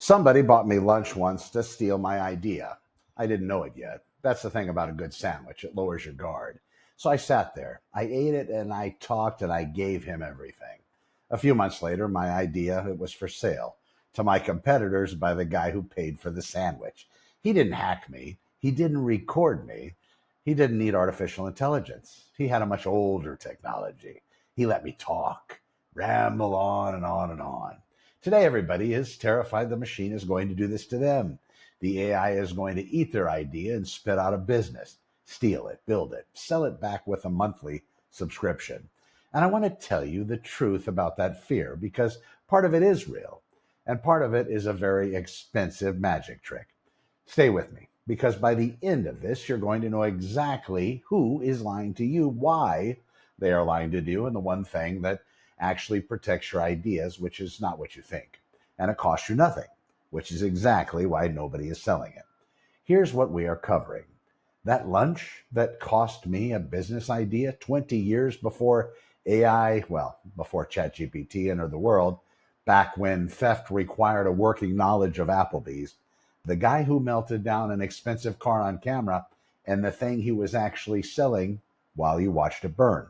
Somebody bought me lunch once to steal my idea. I didn't know it yet. That's the thing about a good sandwich. It lowers your guard. So I sat there. I ate it and I talked and I gave him everything. A few months later, my idea it was for sale to my competitors by the guy who paid for the sandwich. He didn't hack me. He didn't record me. He didn't need artificial intelligence. He had a much older technology. He let me talk, ramble on and on and on. Today, everybody is terrified the machine is going to do this to them. The AI is going to eat their idea and spit out of business, steal it, build it, sell it back with a monthly subscription. And I want to tell you the truth about that fear because part of it is real and part of it is a very expensive magic trick. Stay with me because by the end of this, you're going to know exactly who is lying to you, why they are lying to you, and the one thing that actually protects your ideas, which is not what you think. And it costs you nothing, which is exactly why nobody is selling it. Here's what we are covering. That lunch that cost me a business idea 20 years before AI, before ChatGPT entered the world, back when theft required a working knowledge of Applebee's, the guy who melted down an expensive car on camera and the thing he was actually selling while you watched it burn.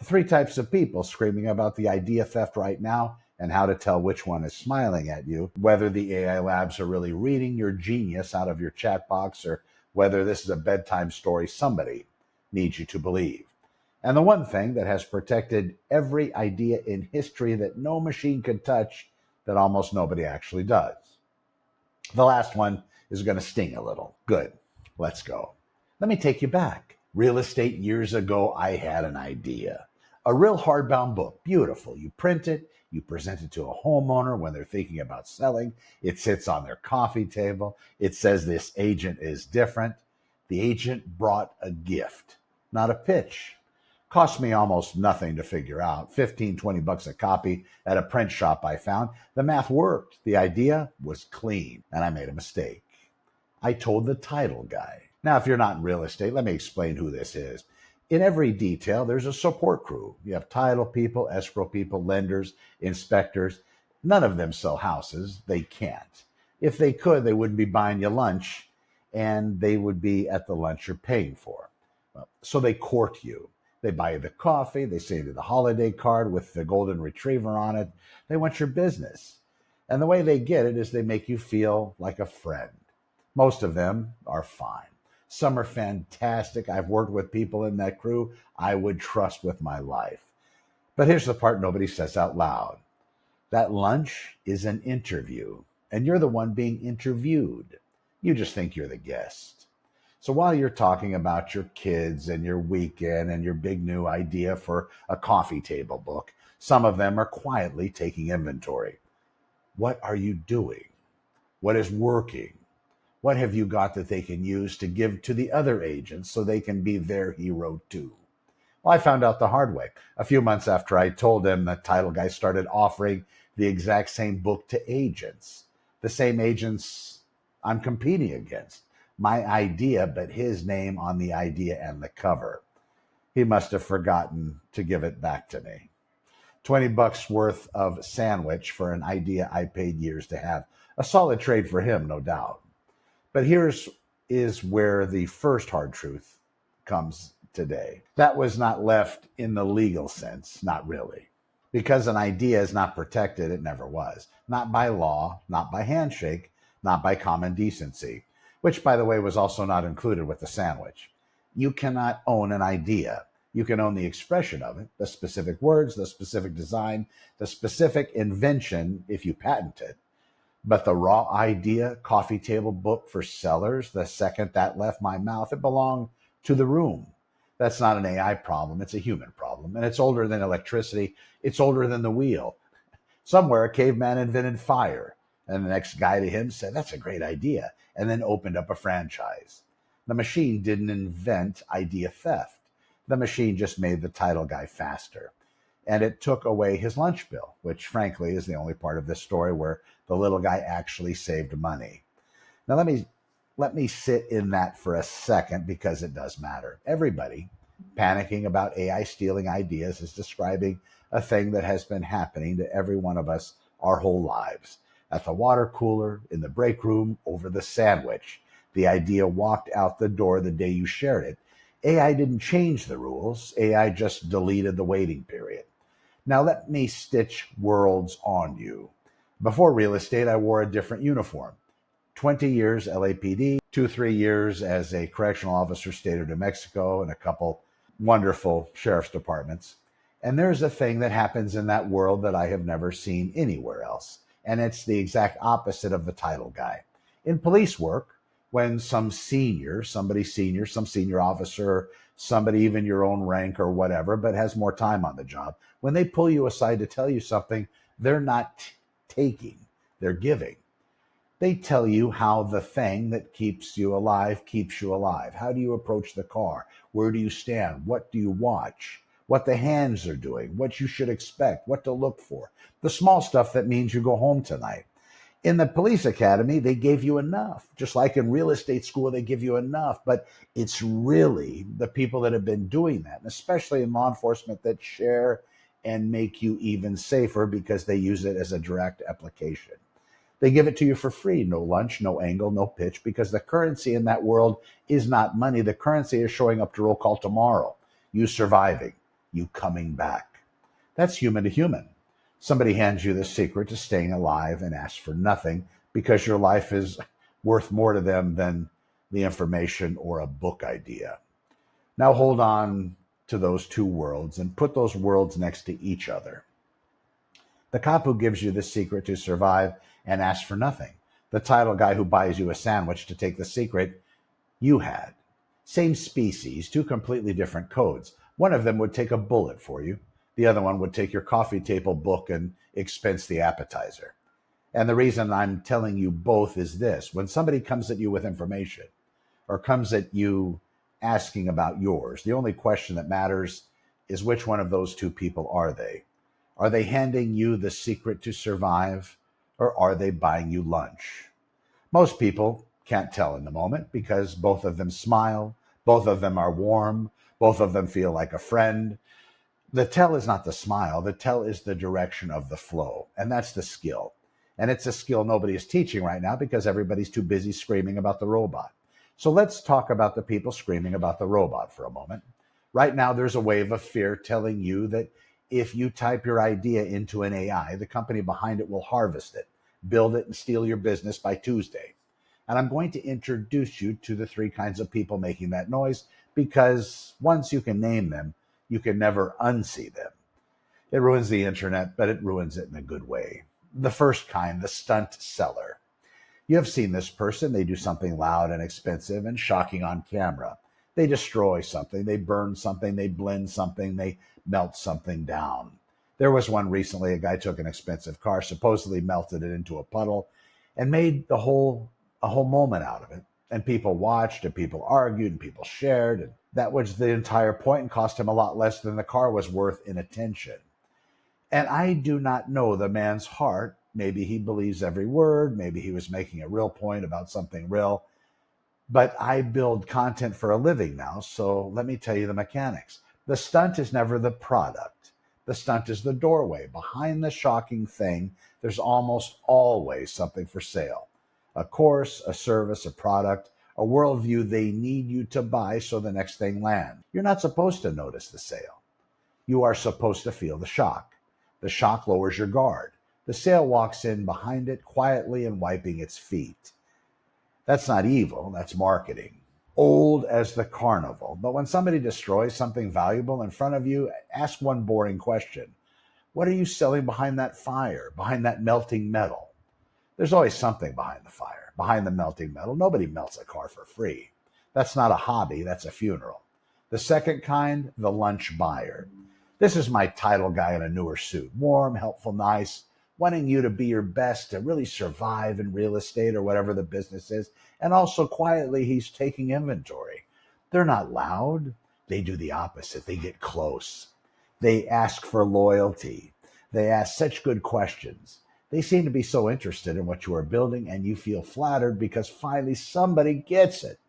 The three types of people screaming about the idea theft right now and how to tell which one is smiling at you, whether the AI labs are really reading your genius out of your chat box or whether this is a bedtime story somebody needs you to believe. And the one thing that has protected every idea in history that no machine could touch that almost nobody actually does. The last one is going to sting a little. Good. Let's go. Let me take you back. Real estate years ago, I had an idea. A real hardbound book, beautiful. You print it, you present it to a homeowner when they're thinking about selling. It sits on their coffee table. It says this agent is different. The agent brought a gift, not a pitch. Cost me almost nothing to figure out. 15, 20 bucks a copy at a print shop I found. The math worked. The idea was clean, and I made a mistake. I told the title guy. Now, if you're not in real estate, let me explain who this is. In every detail, there's a support crew. You have title people, escrow people, lenders, inspectors. None of them sell houses. They can't. If they could, they wouldn't be buying you lunch, and they would be at the lunch you're paying for. So they court you. They buy you the coffee. They send you the holiday card with the golden retriever on it. They want your business. And the way they get it is they make you feel like a friend. Most of them are fine. Some are fantastic. I've worked with people in that crew I would trust with my life. But here's the part nobody says out loud. That lunch is an interview, and you're the one being interviewed. You just think you're the guest. So while you're talking about your kids and your weekend and your big new idea for a coffee table book, some of them are quietly taking inventory. What are you doing? What is working? What have you got that they can use to give to the other agents so they can be their hero too? Well, I found out the hard way. A few months after I told them, the title guy started offering the exact same book to agents, the same agents I'm competing against. My idea, but his name on the idea and the cover. He must have forgotten to give it back to me. 20 bucks worth of sandwich for an idea I paid years to have. A solid trade for him, no doubt. But here's is where the first hard truth comes today. That was not left in the legal sense, not really. Because an idea is not protected, it never was. Not by law, not by handshake, not by common decency, which, by the way, was also not included with the sandwich. You cannot own an idea. You can own the expression of it, the specific words, the specific design, the specific invention if you patent it. But the raw idea, coffee table book for sellers, the second that left my mouth, it belonged to the room. That's not an AI problem. It's a human problem. And it's older than electricity. It's older than the wheel. Somewhere a caveman invented fire. And the next guy to him said, that's a great idea. And then opened up a franchise. The machine didn't invent idea theft. The machine just made the title guy faster. And it took away his lunch bill, which frankly is the only part of this story where the little guy actually saved money. Now let me sit in that for a second because it does matter. Everybody panicking about AI stealing ideas is describing a thing that has been happening to every one of us our whole lives. at the water cooler, in the break room, over the sandwich. The idea walked out the door the day you shared it. AI didn't change the rules. AI just deleted the waiting period. Now let me stitch worlds on you. Before real estate, I wore a different uniform. 20 years LAPD, 3 years as a correctional officer, state of New Mexico, and a couple wonderful sheriff's departments. And there's a thing that happens in that world that I have never seen anywhere else. And it's the exact opposite of the title guy. In police work, when some senior, some senior officer, somebody even your own rank or whatever, but has more time on the job, when they pull you aside to tell you something, they're not taking, they're giving. They tell you how the thing that keeps you alive keeps you alive. How do you approach the car? Where do you stand? What do you watch? What the hands are doing? What you should expect? What to look for? The small stuff that means you go home tonight. In the police academy, they gave you enough. Just like in real estate school, they give you enough. But it's really the people that have been doing that, and especially in law enforcement, that share and make you even safer because they use it as a direct application. They give it to you for free. No lunch, no angle, no pitch, because the currency in that world is not money. The currency is showing up to roll call tomorrow, you surviving, you coming back. That's human to human. Somebody hands you the secret to staying alive and asks for nothing because your life is worth more to them than the information or a book idea. Now hold on to those two worlds and put those worlds next to each other. The cop who gives you the secret to survive and asks for nothing. The title guy who buys you a sandwich to take the secret you had. Same species, two completely different codes. One of them would take a bullet for you. The other one would take your coffee table book and expense the appetizer. And the reason I'm telling you both is this. When somebody comes at you with information or comes at you asking about yours, the only question that matters is which one of those two people are they? Are they handing you the secret to survive, or are they buying you lunch? Most people can't tell in the moment because both of them smile, both of them are warm, both of them feel like a friend. The tell is not the smile, the tell is the direction of the flow, and that's the skill. And it's a skill nobody is teaching right now because everybody's too busy screaming about the robot. So let's talk about the people screaming about the robot for a moment. Right now, there's a wave of fear telling you that if you type your idea into an AI, the company behind it will harvest it, build it, and steal your business by Tuesday. And I'm going to introduce you to the three kinds of people making that noise because once you can name them, you can never unsee them. It ruins the internet, but it ruins it in a good way. The first kind, the stunt seller. You have seen this person. They do something loud and expensive and shocking on camera. They destroy something, they burn something, they blend something, they melt something down. There was one recently, a guy took an expensive car, supposedly melted it into a puddle, and made a whole moment out of it. And people watched, and people argued, and people shared, and that was the entire point, and cost him a lot less than the car was worth in attention. And I do not know the man's heart. Maybe he believes every word. Maybe he was making a real point about something real. But I build content for a living now, so let me tell you the mechanics. The stunt is never the product. The stunt is the doorway. Behind the shocking thing, there's almost always something for sale. A course, a service, a product, a worldview they need you to buy so the next thing lands. You're not supposed to notice the sale. You are supposed to feel the shock. The shock lowers your guard. The sale walks in behind it quietly and wiping its feet. That's not evil, that's marketing. Old as the carnival. But when somebody destroys something valuable in front of you, ask one boring question. What are you selling behind that fire, behind that melting metal? There's always something behind the fire, behind the melting metal. Nobody melts a car for free. That's not a hobby, that's a funeral. The second kind, the lunch buyer. This is my title guy in a newer suit. Warm, helpful, nice, wanting you to be your best to really survive in real estate or whatever the business is. And also quietly, he's taking inventory. They're not loud. They do the opposite. They get close. They ask for loyalty. They ask such good questions. They seem to be so interested in what you are building, and you feel flattered because finally somebody gets it.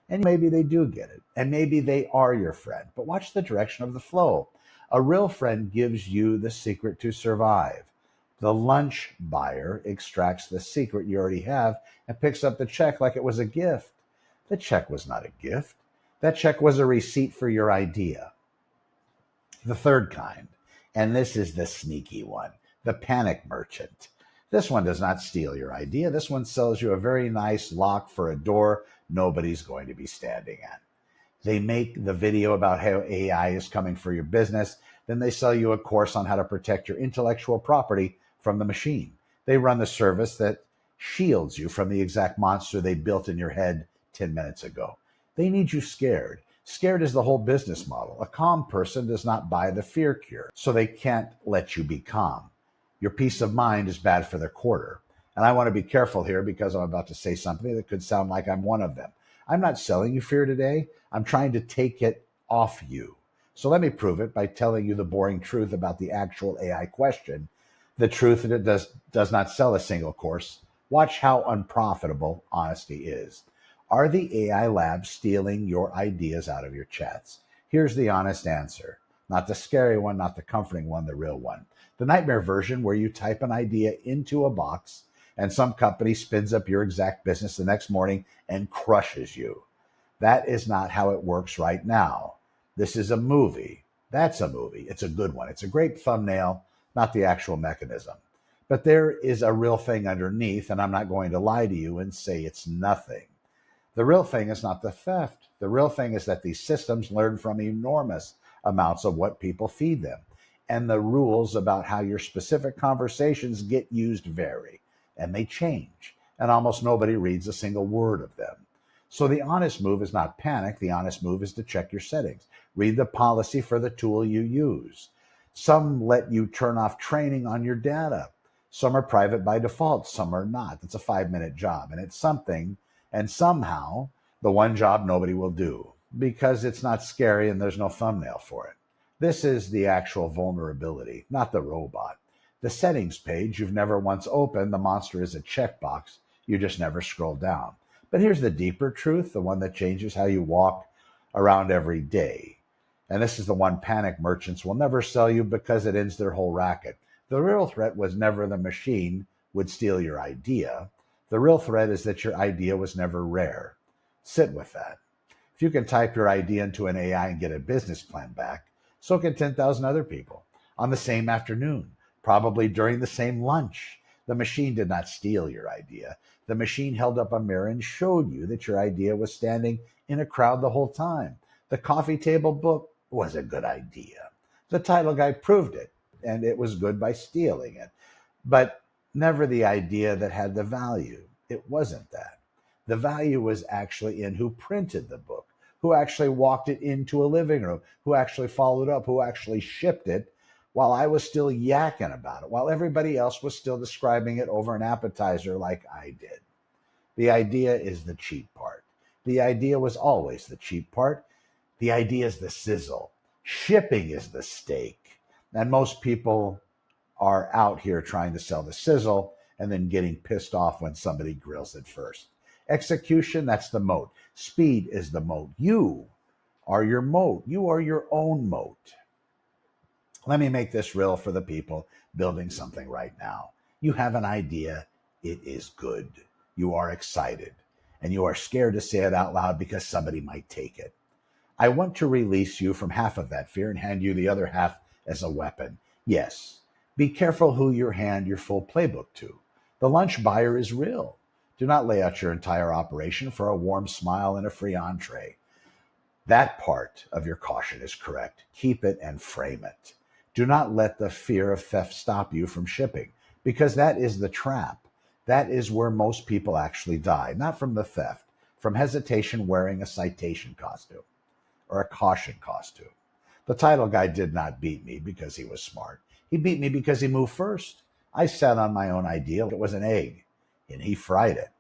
And maybe they do get it, and maybe they are your friend. But watch the direction of the flow. A real friend gives you the secret to survive. The lunch buyer extracts the secret you already have and picks up the check like it was a gift. The check was not a gift. That check was a receipt for your idea. The third kind, and this is the sneaky one, the panic merchant. This one does not steal your idea. This one sells you a very nice lock for a door nobody's going to be standing at. They make the video about how AI is coming for your business. Then they sell you a course on how to protect your intellectual property from the machine. They run the service that shields you from the exact monster they built in your head 10 minutes ago. They need you scared. Scared is the whole business model. A calm person does not buy the fear cure, so they can't let you be calm. Your peace of mind is bad for their quarter. And I want to be careful here because I'm about to say something that could sound like I'm one of them. I'm not selling you fear today. I'm trying to take it off you. So let me prove it by telling you the boring truth about the actual AI question, the truth that it does not sell a single course. Watch how unprofitable honesty is. Are the AI labs stealing your ideas out of your chats? Here's the honest answer. Not the scary one, not the comforting one, the real one. The nightmare version where you type an idea into a box and some company spins up your exact business the next morning and crushes you. That is not how it works right now. This is a movie. That's a movie. It's a good one. It's a great thumbnail, not the actual mechanism. But there is a real thing underneath, and I'm not going to lie to you and say it's nothing. The real thing is not the theft. The real thing is that these systems learn from enormous amounts of what people feed them. And the rules about how your specific conversations get used vary, and they change. And almost nobody reads a single word of them. So the honest move is not panic. The honest move is to check your settings. Read the policy for the tool you use. Some let you turn off training on your data. Some are private by default. Some are not. It's a 5-minute job, and it's something. And somehow, the one job nobody will do because it's not scary and there's no thumbnail for it. This is the actual vulnerability, not the robot. The settings page you've never once opened, the monster is a checkbox. You just never scroll down. But here's the deeper truth, the one that changes how you walk around every day. And this is the one panic merchants will never sell you because it ends their whole racket. The real threat was never the machine would steal your idea. The real threat is that your idea was never rare. Sit with that. If you can type your idea into an AI and get a business plan back, so can 10,000 other people on the same afternoon, probably during the same lunch. The machine did not steal your idea. The machine held up a mirror and showed you that your idea was standing in a crowd the whole time. The coffee table book was a good idea. The title guy proved it, and it was good by stealing it. But never the idea that had the value. It wasn't that. The value was actually in who printed the book, who actually walked it into a living room, who actually followed up, who actually shipped it while I was still yakking about it, while everybody else was still describing it over an appetizer like I did. The idea is the cheap part. The idea was always the cheap part. The idea is the sizzle. Shipping is the steak. And most people are out here trying to sell the sizzle and then getting pissed off when somebody grills it first. Execution, that's the moat. Speed is the moat. You are your moat. You are your own moat. Let me make this real for the people building something right now. You have an idea. It is good. You are excited, and you are scared to say it out loud because somebody might take it. I want to release you from half of that fear and hand you the other half as a weapon. Yes, be careful who you hand your full playbook to. The lunch buyer is real. Do not lay out your entire operation for a warm smile and a free entree. That part of your caution is correct. Keep it and frame it. Do not let the fear of theft stop you from shipping, because that is the trap. That is where most people actually die, not from the theft, from hesitation wearing a citation costume or a caution costume. The title guy did not beat me because he was smart. He beat me because he moved first. I sat on my own idea. It was an egg, and he fried it.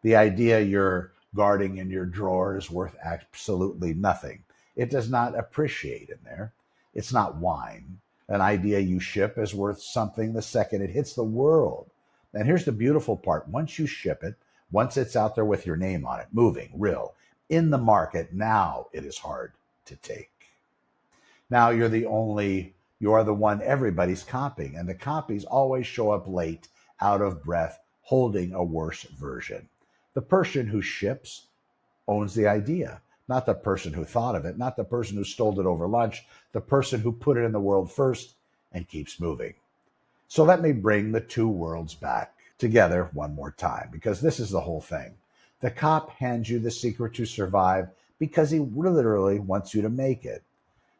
The idea you're guarding in your drawer is worth absolutely nothing. It does not appreciate in there. It's not wine. An idea you ship is worth something the second it hits the world. And here's the beautiful part. Once you ship it, once it's out there with your name on it, moving, real, in the market, now it is hard to take. Now you're the only You are the one everybody's copying, and the copies always show up late, out of breath, holding a worse version. The person who ships owns the idea, not the person who thought of it, not the person who stole it over lunch, the person who put it in the world first and keeps moving. So let me bring the two worlds back together one more time, because this is the whole thing. The cop hands you the secret to survive because he literally wants you to make it.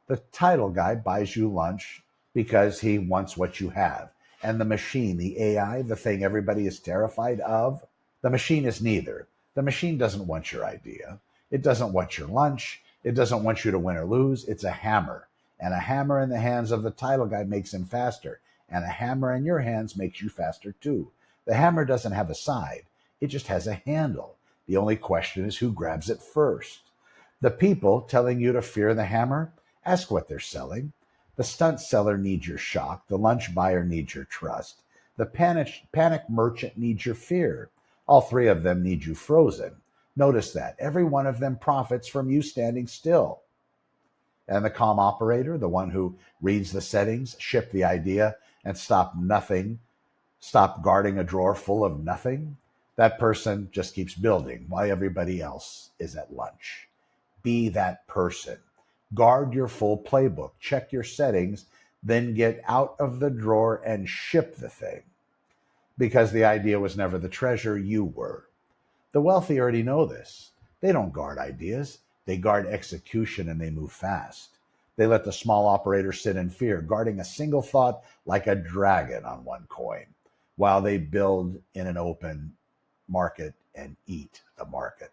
The title guy buys you lunch because he wants what you have. And the machine, the AI, the thing everybody is terrified of, the machine is neither. The machine doesn't want your idea. It doesn't want your lunch. It doesn't want you to win or lose. It's a hammer. And a hammer in the hands of the title guy makes him faster. And a hammer in your hands makes you faster too. The hammer doesn't have a side. It just has a handle. The only question is who grabs it first. The people telling you to fear the hammer, ask what they're selling. The stunt seller needs your shock. The lunch buyer needs your trust. The panic merchant needs your fear. All three of them need you frozen. Notice that. Every one of them profits from you standing still. And the calm operator, the one who reads the settings, ship the idea, and stop guarding a drawer full of nothing, that person just keeps building while everybody else is at lunch. Be that person. Guard your full playbook. Check your settings, then get out of the drawer and ship the thing. Because the idea was never the treasure, you were. The wealthy already know this. They don't guard ideas. They guard execution, and they move fast. They let the small operator sit in fear, guarding a single thought like a dragon on one coin, while they build in an open market and eat the market.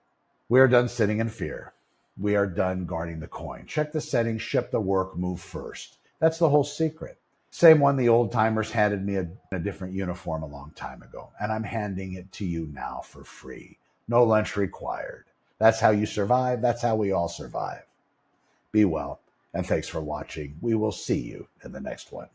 We are done sitting in fear. We are done guarding the coin. Check the settings, ship the work, move first. That's the whole secret. Same one the old timers handed me a different uniform a long time ago, and I'm handing it to you now for free. No lunch required. That's how you survive. That's how we all survive. Be well, and thanks for watching. We will see you in the next one.